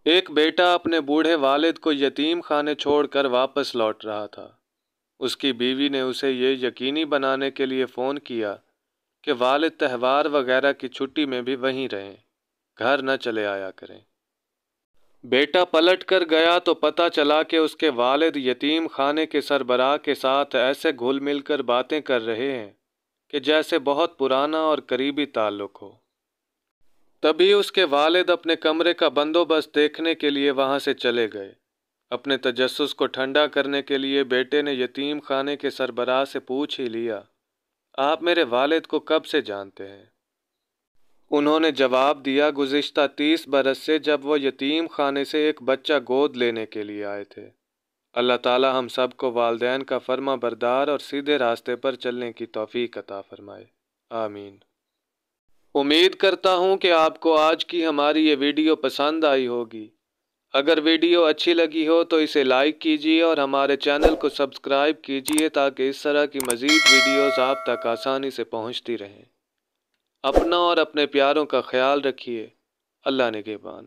ایک بیٹا اپنے بوڑھے والد کو یتیم خانے چھوڑ کر واپس لوٹ رہا تھا۔ اس کی بیوی نے اسے یہ یقینی بنانے کے لیے فون کیا کہ والد تہوار وغیرہ کی چھٹی میں بھی وہیں رہیں، گھر نہ چلے آیا کریں۔ بیٹا پلٹ کر گیا تو پتہ چلا کہ اس کے والد یتیم خانے کے سربراہ کے ساتھ ایسے گھل مل کر باتیں کر رہے ہیں کہ جیسے بہت پرانا اور قریبی تعلق ہو۔ تبھی اس کے والد اپنے کمرے کا بندوبست دیکھنے کے لیے وہاں سے چلے گئے۔ اپنے تجسس کو ٹھنڈا کرنے کے لیے بیٹے نے یتیم خانے کے سربراہ سے پوچھ ہی لیا، آپ میرے والد کو کب سے جانتے ہیں؟ انہوں نے جواب دیا، گزشتہ 30 برس سے، جب وہ یتیم خانے سے ایک بچہ گود لینے کے لیے آئے تھے۔ اللہ تعالی ہم سب کو والدین کا فرما بردار اور سیدھے راستے پر چلنے کی توفیق عطا فرمائے، آمین۔ امید کرتا ہوں کہ آپ کو آج کی ہماری یہ ویڈیو پسند آئی ہوگی۔ اگر ویڈیو اچھی لگی ہو تو اسے لائک کیجیے اور ہمارے چینل کو سبسکرائب کیجیے تاکہ اس طرح کی مزید ویڈیوز آپ تک آسانی سے پہنچتی رہیں۔ اپنا اور اپنے پیاروں کا خیال رکھیے۔ اللہ نگہبان۔